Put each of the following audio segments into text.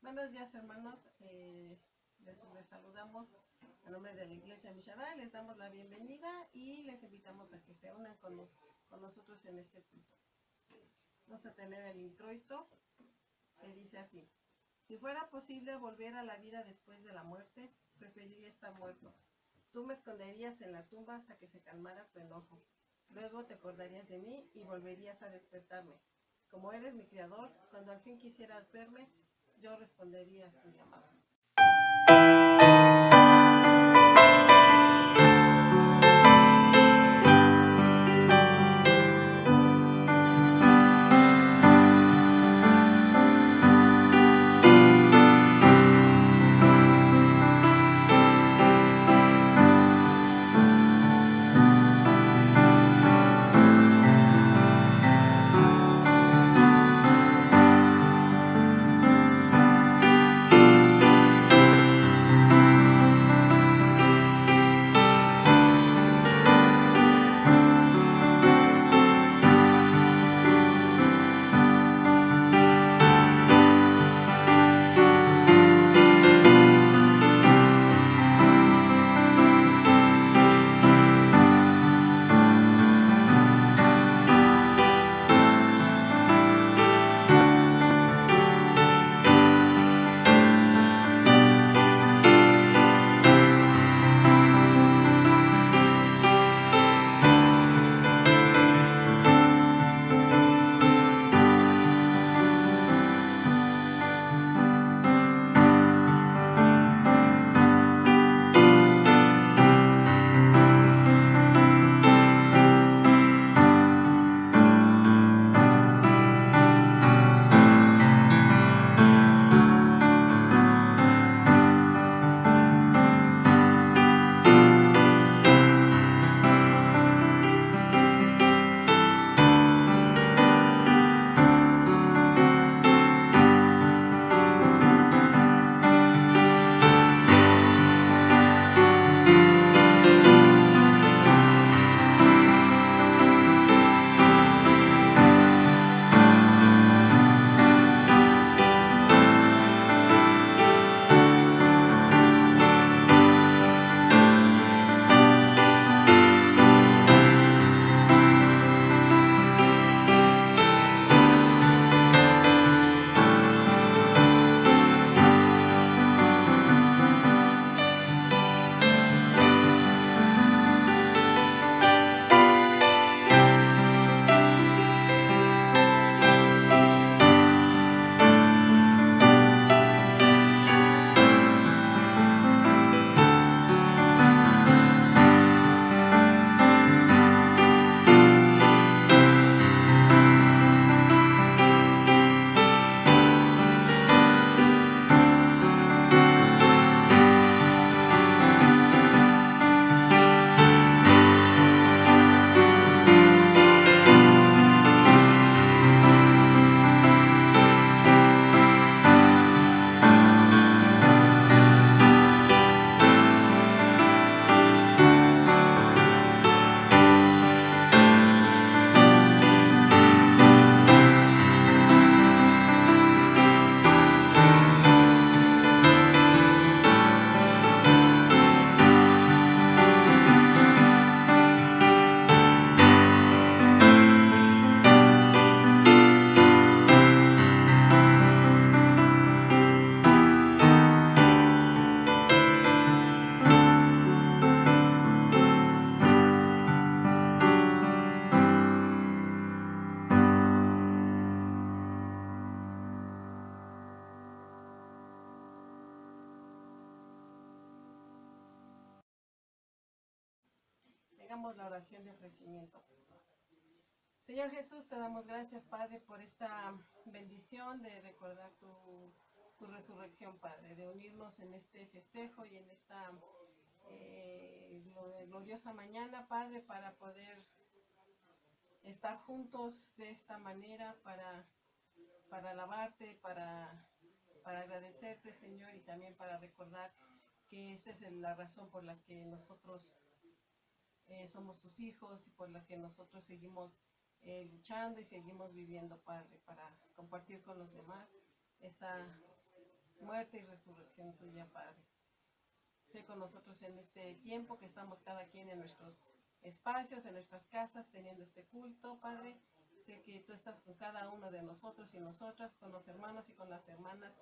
Buenos días, hermanos. Les saludamos a nombre de la Iglesia Mishadá. Les damos la bienvenida y les invitamos a que se unan con nosotros en este culto. Vamos a tener el introito que dice así: si fuera posible volver a la vida después de la muerte, preferiría estar muerto. Tú me esconderías en la tumba hasta que se calmara tu enojo. Luego te acordarías de mí y volverías a despertarme. Como eres mi creador, cuando al fin quisieras verme, yo respondería a tu llamado. Hagamos la oración de ofrecimiento. Señor Jesús, te damos gracias, Padre, por esta bendición de recordar tu resurrección, Padre, de unirnos en este festejo y en esta gloriosa mañana, Padre, para poder estar juntos de esta manera, para alabarte, para agradecerte, Señor, y también para recordar que esa es la razón por la que nosotros somos tus hijos y por la que nosotros seguimos luchando y seguimos viviendo, Padre, para compartir con los demás esta muerte y resurrección tuya, Padre. Sé con nosotros en este tiempo que estamos cada quien en nuestros espacios, en nuestras casas, teniendo este culto, Padre. Sé que tú estás con cada uno de nosotros y nosotras, con los hermanos y con las hermanas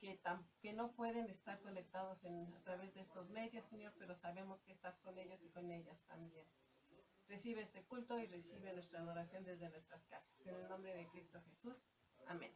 que no pueden estar conectados a través de estos medios, Señor, pero sabemos que estás con ellos y con ellas también. Recibe este culto y recibe nuestra adoración desde nuestras casas. En el nombre de Cristo Jesús. Amén.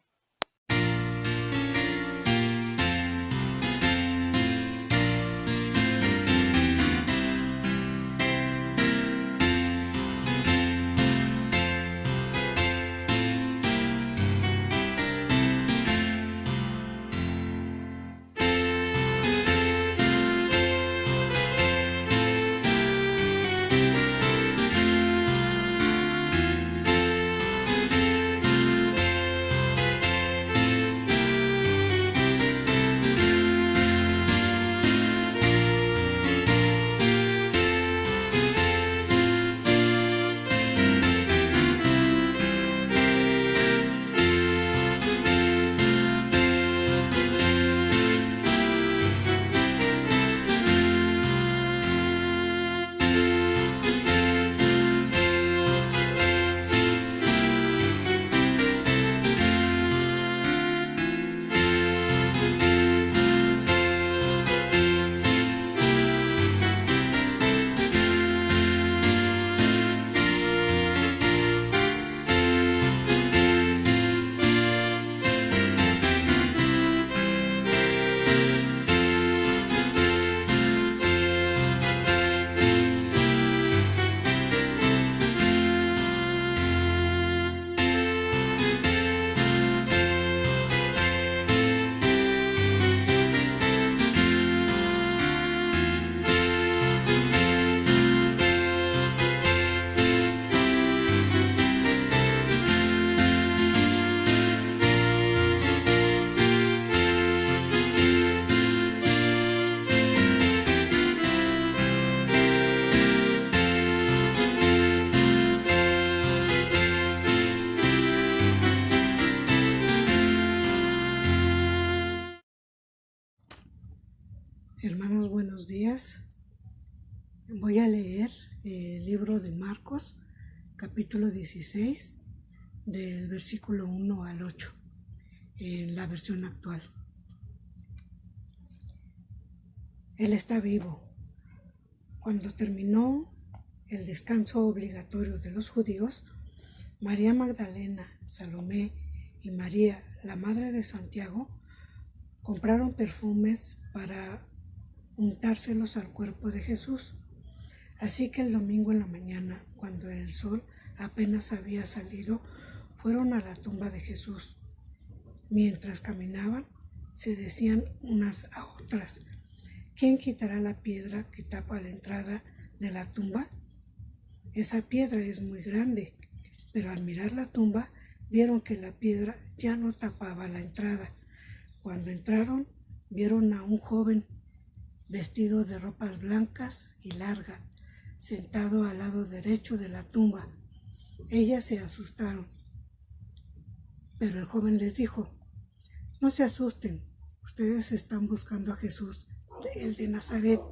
Hermanos, buenos días. Voy a leer el libro de Marcos, capítulo 16, del versículo 1 al 8, en la versión actual. Él está vivo. Cuando terminó el descanso obligatorio de los judíos, María Magdalena, Salomé y María, la madre de Santiago, compraron perfumes para untárselos al cuerpo de Jesús. Así que el domingo en la mañana, cuando el sol apenas había salido, fueron a la tumba de Jesús. Mientras caminaban, se decían unas a otras: ¿quién quitará la piedra que tapa la entrada de la tumba? Esa piedra es muy grande. Pero al mirar la tumba, vieron que la piedra ya no tapaba la entrada. Cuando entraron, vieron a un joven vestido de ropas blancas y largas, sentado al lado derecho de la tumba. Ellas se asustaron, pero el joven les dijo: no se asusten, ustedes están buscando a Jesús, el de Nazaret.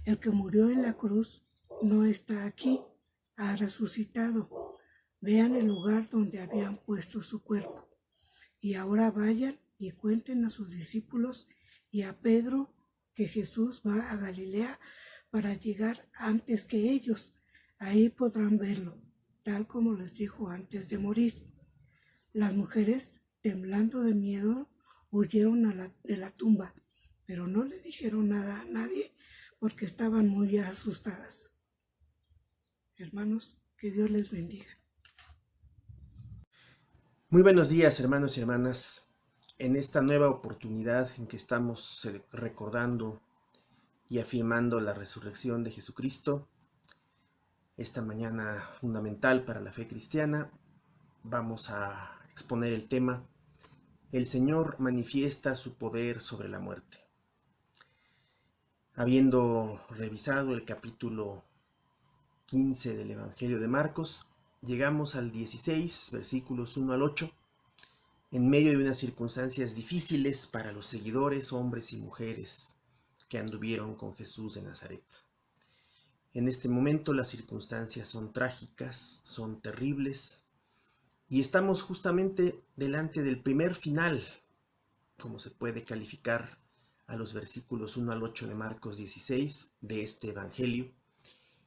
El que murió en la cruz no está aquí, ha resucitado. Vean el lugar donde habían puesto su cuerpo. Y ahora vayan y cuenten a sus discípulos y a Pedro que Jesús va a Galilea para llegar antes que ellos. Ahí podrán verlo, tal como les dijo antes de morir. Las mujeres, temblando de miedo, huyeron de la tumba, pero no le dijeron nada a nadie porque estaban muy asustadas. Hermanos, que Dios les bendiga. Muy buenos días, hermanos y hermanas. En esta nueva oportunidad en que estamos recordando y afirmando la resurrección de Jesucristo, esta mañana fundamental para la fe cristiana, vamos a exponer el tema: el Señor manifiesta su poder sobre la muerte. Habiendo revisado el capítulo 15 del Evangelio de Marcos, llegamos al 16, versículos 1 al 8, en medio de unas circunstancias difíciles para los seguidores, hombres y mujeres que anduvieron con Jesús de Nazaret. En este momento las circunstancias son trágicas, son terribles, y estamos justamente delante del primer final, como se puede calificar a los versículos 1 al 8 de Marcos 16 de este Evangelio,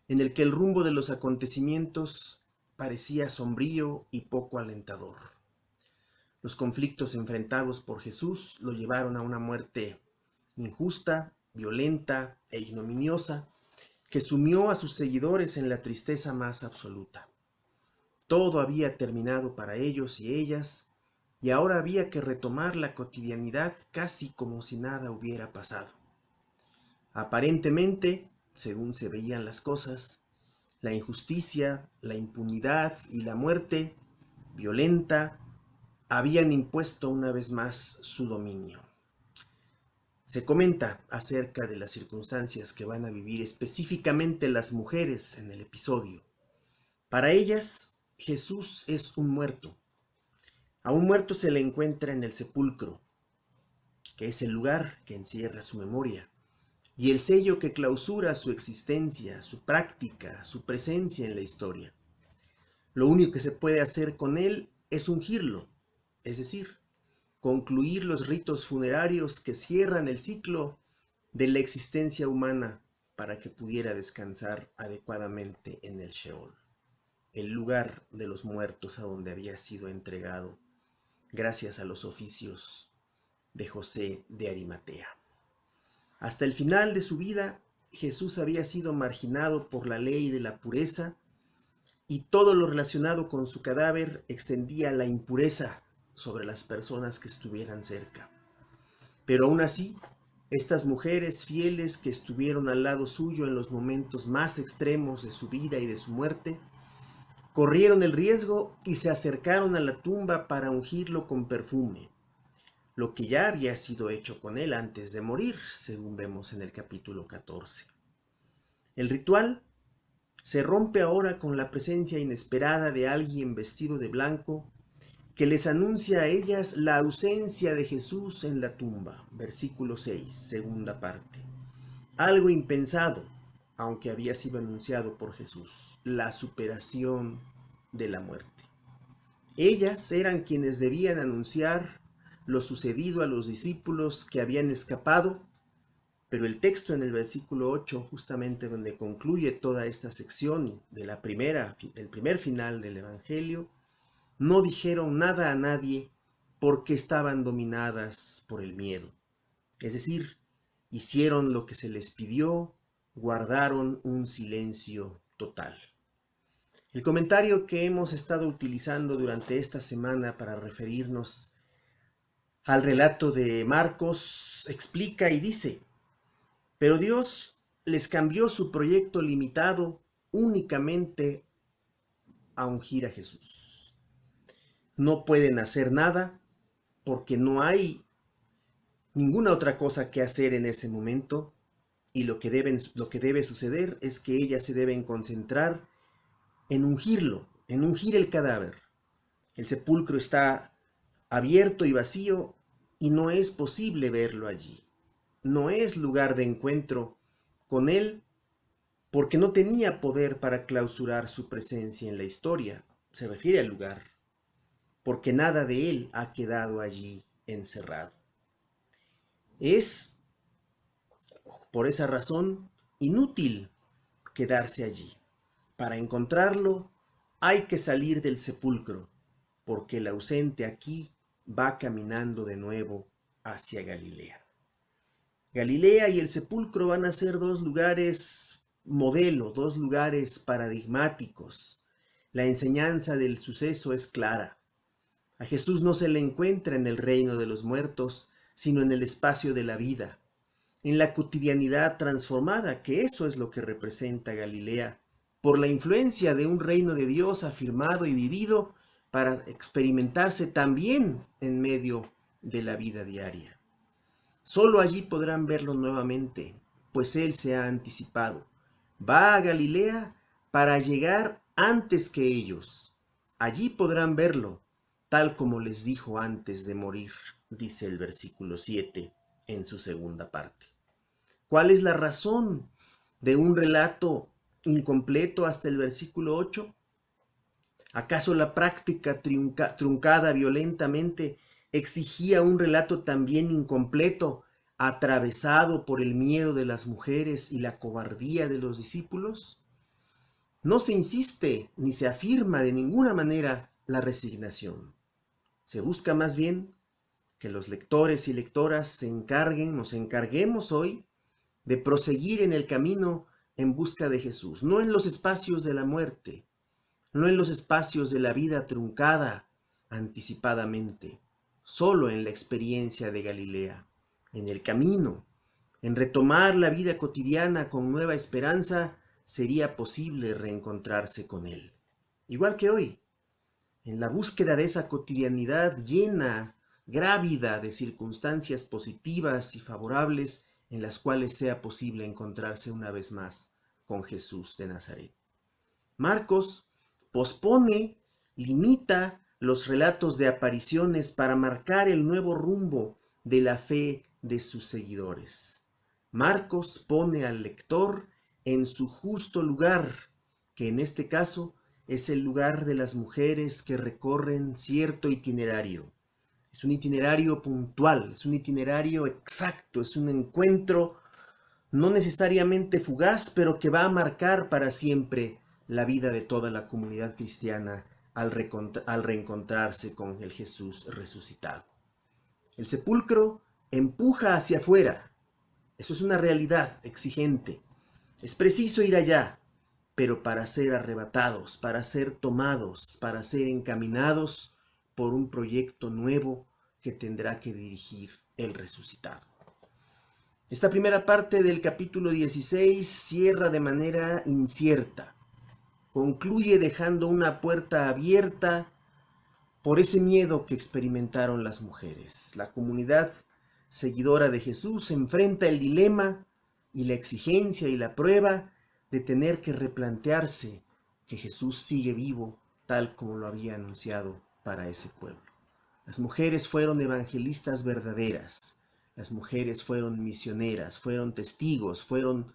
en el que el rumbo de los acontecimientos parecía sombrío y poco alentador. Los conflictos enfrentados por Jesús lo llevaron a una muerte injusta, violenta e ignominiosa, que sumió a sus seguidores en la tristeza más absoluta. Todo había terminado para ellos y ellas, y ahora había que retomar la cotidianidad casi como si nada hubiera pasado. Aparentemente, según se veían las cosas, la injusticia, la impunidad y la muerte violenta habían impuesto una vez más su dominio. Se comenta acerca de las circunstancias que van a vivir específicamente las mujeres en el episodio. Para ellas, Jesús es un muerto. A un muerto se le encuentra en el sepulcro, que es el lugar que encierra su memoria, y el sello que clausura su existencia, su práctica, su presencia en la historia. Lo único que se puede hacer con él es ungirlo, es decir, concluir los ritos funerarios que cierran el ciclo de la existencia humana para que pudiera descansar adecuadamente en el Sheol, el lugar de los muertos a donde había sido entregado gracias a los oficios de José de Arimatea. Hasta el final de su vida, Jesús había sido marginado por la ley de la pureza, y todo lo relacionado con su cadáver extendía la impureza sobre las personas que estuvieran cerca. Pero aún así, estas mujeres fieles que estuvieron al lado suyo en los momentos más extremos de su vida y de su muerte, corrieron el riesgo y se acercaron a la tumba para ungirlo con perfume, lo que ya había sido hecho con él antes de morir, según vemos en el capítulo 14. El ritual se rompe ahora con la presencia inesperada de alguien vestido de blanco que les anuncia a ellas la ausencia de Jesús en la tumba. Versículo 6, segunda parte. Algo impensado, aunque había sido anunciado por Jesús, la superación de la muerte. Ellas eran quienes debían anunciar lo sucedido a los discípulos que habían escapado, pero el texto en el versículo 8, justamente donde concluye toda esta sección del primer final del Evangelio, no dijeron nada a nadie porque estaban dominadas por el miedo. Es decir, hicieron lo que se les pidió, guardaron un silencio total. El comentario que hemos estado utilizando durante esta semana para referirnos al relato de Marcos explica y dice: pero Dios les cambió su proyecto limitado únicamente a ungir a Jesús. No pueden hacer nada porque no hay ninguna otra cosa que hacer en ese momento, y lo que debe suceder es que ellas se deben concentrar en ungirlo, en ungir el cadáver. El sepulcro está abierto y vacío y no es posible verlo allí. No es lugar de encuentro con él porque no tenía poder para clausurar su presencia en la historia. Se refiere al lugar, porque nada de él ha quedado allí encerrado. Es, por esa razón, inútil quedarse allí. Para encontrarlo hay que salir del sepulcro, porque el ausente aquí va caminando de nuevo hacia Galilea. Galilea y el sepulcro van a ser dos lugares modelo, dos lugares paradigmáticos. La enseñanza del suceso es clara. A Jesús no se le encuentra en el reino de los muertos, sino en el espacio de la vida, en la cotidianidad transformada, que eso es lo que representa Galilea, por la influencia de un reino de Dios afirmado y vivido para experimentarse también en medio de la vida diaria. Solo allí podrán verlo nuevamente, pues Él se ha anticipado. Va a Galilea para llegar antes que ellos. Allí podrán verlo, tal como les dijo antes de morir, dice el versículo 7 en su segunda parte. ¿Cuál es la razón de un relato incompleto hasta el versículo 8? ¿Acaso la práctica truncada violentamente exigía un relato también incompleto, atravesado por el miedo de las mujeres y la cobardía de los discípulos? No se insiste ni se afirma de ninguna manera la resignación. Se busca más bien que los lectores y lectoras nos encarguemos hoy de proseguir en el camino en busca de Jesús, no en los espacios de la muerte, no en los espacios de la vida truncada anticipadamente, solo en la experiencia de Galilea, en el camino, en retomar la vida cotidiana con nueva esperanza, sería posible reencontrarse con Él. Igual que hoy, en la búsqueda de esa cotidianidad llena, grávida de circunstancias positivas y favorables en las cuales sea posible encontrarse una vez más con Jesús de Nazaret. Marcos pospone, limita los relatos de apariciones para marcar el nuevo rumbo de la fe de sus seguidores. Marcos pone al lector en su justo lugar, que en este caso es el lugar de las mujeres que recorren cierto itinerario. Es un itinerario puntual, es un itinerario exacto, es un encuentro no necesariamente fugaz, pero que va a marcar para siempre la vida de toda la comunidad cristiana al reencontrarse con el Jesús resucitado. El sepulcro empuja hacia afuera. Eso es una realidad exigente. Es preciso ir allá, pero para ser arrebatados, para ser tomados, para ser encaminados por un proyecto nuevo que tendrá que dirigir el resucitado. Esta primera parte del capítulo 16 cierra de manera incierta. Concluye dejando una puerta abierta por ese miedo que experimentaron las mujeres. La comunidad seguidora de Jesús enfrenta el dilema y la exigencia y la prueba de tener que replantearse que Jesús sigue vivo tal como lo había anunciado para ese pueblo. Las mujeres fueron evangelistas verdaderas, las mujeres fueron misioneras, fueron testigos, fueron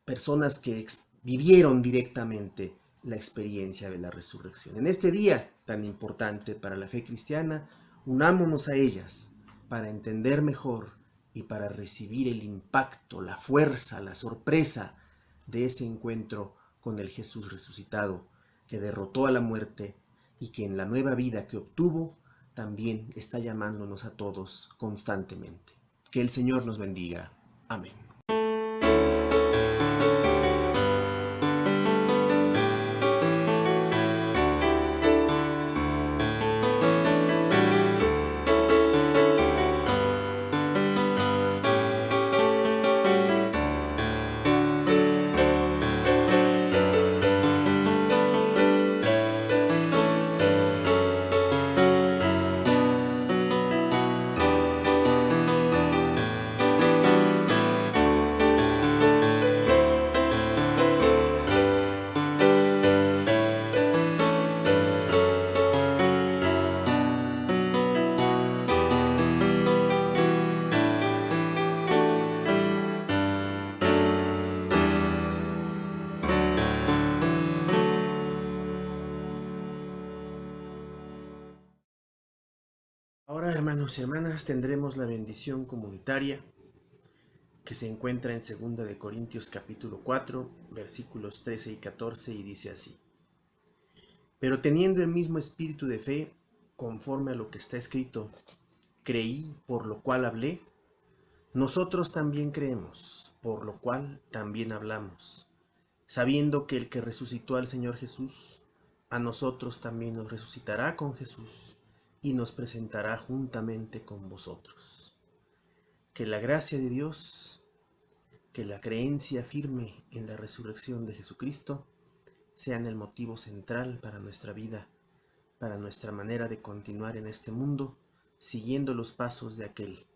personas que vivieron directamente la experiencia de la resurrección. En este día tan importante para la fe cristiana, unámonos a ellas para entender mejor y para recibir el impacto, la fuerza, la sorpresa de ese encuentro con el Jesús resucitado que derrotó a la muerte y que en la nueva vida que obtuvo también está llamándonos a todos constantemente. Que el Señor nos bendiga. Amén. Ahora, hermanos y hermanas, tendremos la bendición comunitaria que se encuentra en 2 de Corintios capítulo 4, versículos 13 y 14, y dice así: Pero teniendo el mismo espíritu de fe, conforme a lo que está escrito, creí, por lo cual hablé, nosotros también creemos, por lo cual también hablamos, sabiendo que el que resucitó al Señor Jesús, a nosotros también nos resucitará con Jesús y nos presentará juntamente con vosotros. Que la gracia de Dios, que la creencia firme en la resurrección de Jesucristo sean el motivo central para nuestra vida, para nuestra manera de continuar en este mundo, siguiendo los pasos de aquel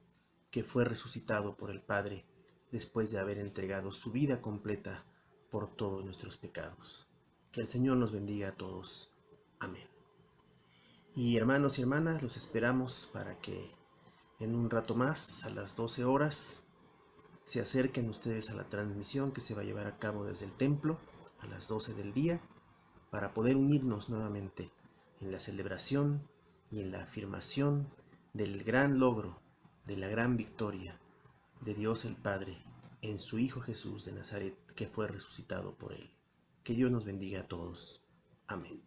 que fue resucitado por el Padre después de haber entregado su vida completa por todos nuestros pecados. Que el Señor nos bendiga a todos. Amén. Y hermanos y hermanas, los esperamos para que en un rato más, a las 12 horas, se acerquen ustedes a la transmisión que se va a llevar a cabo desde el templo a las 12 del día, para poder unirnos nuevamente en la celebración y en la afirmación del gran logro, de la gran victoria de Dios el Padre en su Hijo Jesús de Nazaret, que fue resucitado por Él. Que Dios nos bendiga a todos. Amén.